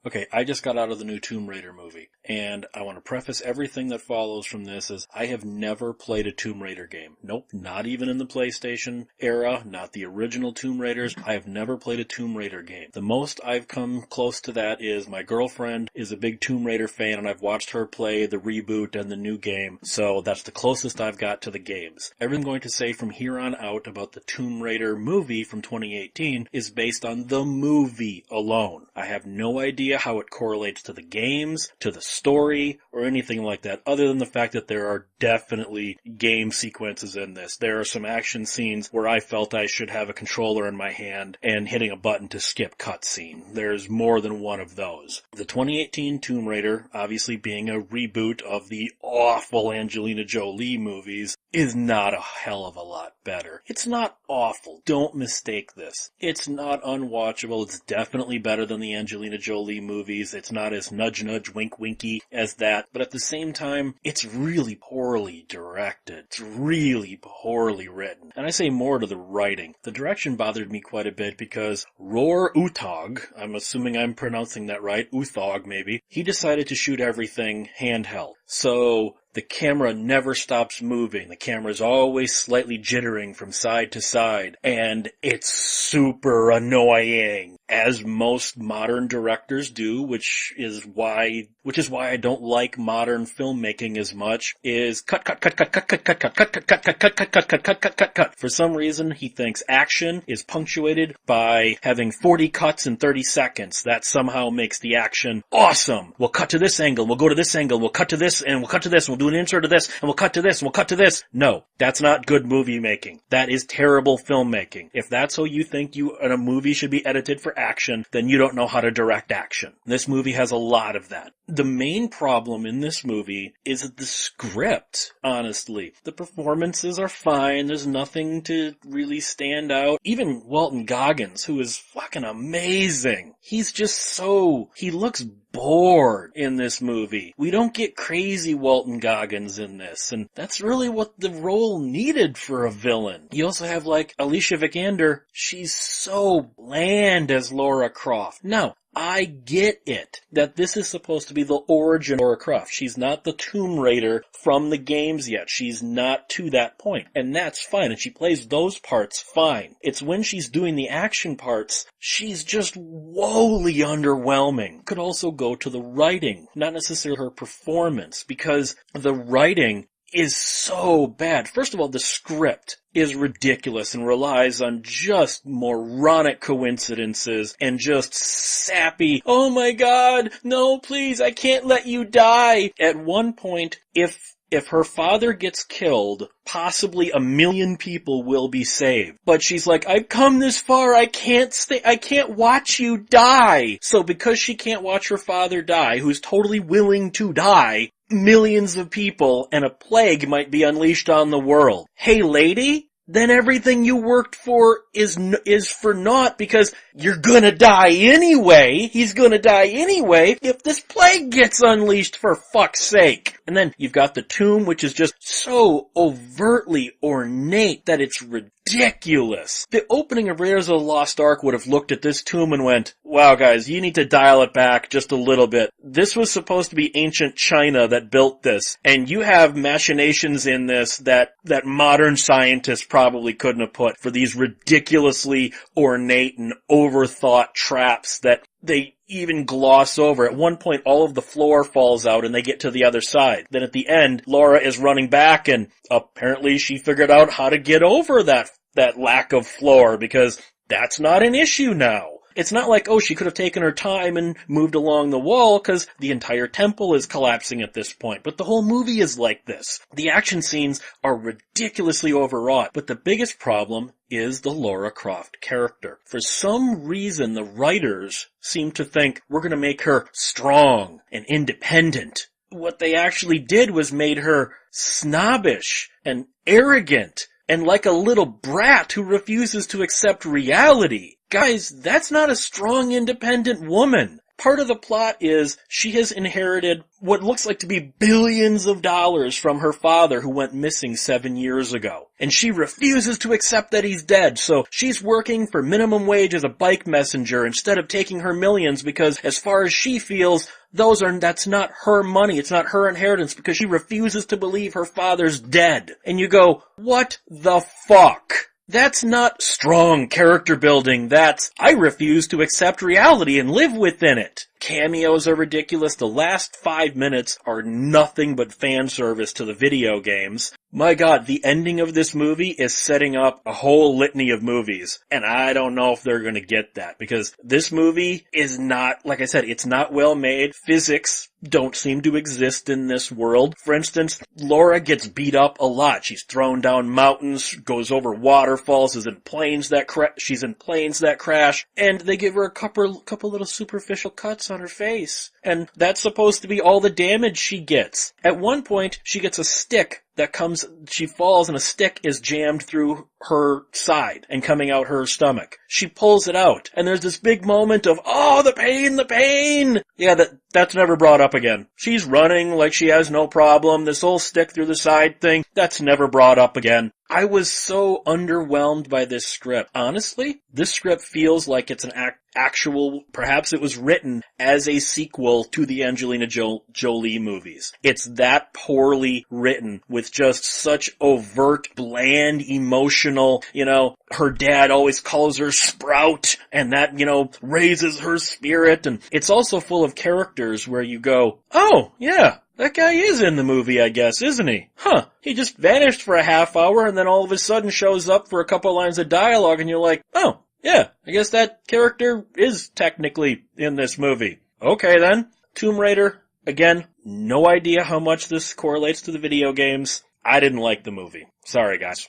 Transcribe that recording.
Okay, I just got out of the new Tomb Raider movie, and I want to preface everything that follows from this as I have never played a Tomb Raider game. Nope, not even in the PlayStation era, not the original Tomb Raiders. I have never played a Tomb Raider game. The most I've come close to that is my girlfriend is a big Tomb Raider fan, and I've watched her play the reboot and the new game, so that's the closest I've got to the games. Everything I'm going to say from here on out about the Tomb Raider movie from 2018 is based on the movie alone. I have no idea how it correlates to the games, to the story, or anything like that, other than the fact that there are definitely game sequences in this. There are some action scenes where I felt I should have a controller in my hand and hitting a button to skip cutscene. There's more than one of those. The 2018 Tomb Raider, obviously being a reboot of the awful Angelina Jolie movies, is not a hell of a lot better. It's not awful. Don't mistake this. It's not unwatchable. It's definitely better than the Angelina Jolie movies. It's not as nudge nudge wink winky as that, but at the same time, it's really poorly directed. It's really poorly written. And I say more to the writing. The direction bothered me quite a bit because Roar Uthaug, I'm assuming I'm pronouncing that right, Uthaug maybe, he decided to shoot everything handheld. So the camera never stops moving. The camera's always slightly jittering from side to side, and it's super annoying, as most modern directors do, which is why I don't like modern filmmaking as much, is cut. For some reason, he thinks action is punctuated by having 40 cuts in 30 seconds. That somehow makes the action awesome. We'll cut to this angle, we'll go to this angle, we'll cut to this, and we'll cut to this, we'll do an insert of this, and we'll cut to this, and we'll cut to this. No, that's not good movie making. That is terrible filmmaking. If that's how you think a movie should be edited for action, then you don't know how to direct action. This movie has a lot of that. The main problem in this movie is the script, honestly. The performances are fine. There's nothing to really stand out. Even Walton Goggins, who is fucking amazing. He looks bored in this movie. We don't get crazy Walton Goggins in this, and that's really what the role needed for a villain. You also have, Alicia Vikander. She's so bland as Lara Croft. Now, I get it, that this is supposed to be the origin of Lara Croft. She's not the Tomb Raider from the games yet. She's not to that point. And that's fine, and she plays those parts fine. It's when she's doing the action parts, she's just woefully underwhelming. Could also go to the writing, not necessarily her performance, because the writing is so bad. First of all, the script is ridiculous and relies on just moronic coincidences and just sappy, oh my god, no please, I can't let you die. At one point, if her father gets killed, possibly 1 million people will be saved. But she's like, I've come this far, I can't watch you die. So because she can't watch her father die, who's totally willing to die, millions of people and a plague might be unleashed on the world. Hey lady, then everything you worked for is for naught because you're gonna die anyway. He's gonna die anyway if this plague gets unleashed, for fuck's sake. And then you've got the tomb, which is just so overtly ornate that it's ridiculous. The opening of Raiders of the Lost Ark would have looked at this tomb and went, wow guys, you need to dial it back just a little bit. This was supposed to be ancient China that built this, and you have machinations in this that modern scientists probably couldn't have put for these ridiculously ornate and overthought traps that they even gloss over. At one point, all of the floor falls out and they get to the other side. Then at the end, Laura is running back and apparently she figured out how to get over that lack of floor because that's not an issue now. It's not like, oh, she could have taken her time and moved along the wall because the entire temple is collapsing at this point. But the whole movie is like this. The action scenes are ridiculously overwrought, but the biggest problem is the Lara Croft character. For some reason, the writers seem to think we're going to make her strong and independent. What they actually did was made her snobbish and arrogant and like a little brat who refuses to accept reality. Guys, that's not a strong, independent woman. Part of the plot is she has inherited what looks like to be billions of dollars from her father who went missing 7 years ago. And she refuses to accept that he's dead, so she's working for minimum wage as a bike messenger instead of taking her millions because, as far as she feels, that's not her money, it's not her inheritance because she refuses to believe her father's dead. And you go, what the fuck? That's not strong character building, that's, I refuse to accept reality and live within it. Cameos are ridiculous, the last 5 minutes are nothing but fan service to the video games. My god, the ending of this movie is setting up a whole litany of movies, and I don't know if they're gonna get that, because this movie is not, like I said, it's not well made. Physics don't seem to exist in this world. For instance, Laura gets beat up a lot. She's thrown down mountains, goes over waterfalls, she's in planes that crash, and they give her a couple little superficial cuts on her face. And that's supposed to be all the damage she gets. At one point, she gets a stick she falls and a stick is jammed through her side and coming out her stomach. She pulls it out, and there's this big moment of, oh, the pain! Yeah, that's never brought up again. She's running like she has no problem. This whole stick through the side thing, that's never brought up again. I was so underwhelmed by this script. Honestly, this script feels like it's an actual, perhaps it was written as a sequel to the Angelina Jolie movies. It's that poorly written with just such overt, bland, emotional, her dad always calls her Sprout, and that, raises her spirit, and it's also full of characters where you go, oh, yeah, that guy is in the movie, I guess, isn't he? Huh. He just vanished for a half hour and then all of a sudden shows up for a couple lines of dialogue and you're like, oh, yeah, I guess that character is technically in this movie. Okay then. Tomb Raider, again, no idea how much this correlates to the video games. I didn't like the movie. Sorry, guys.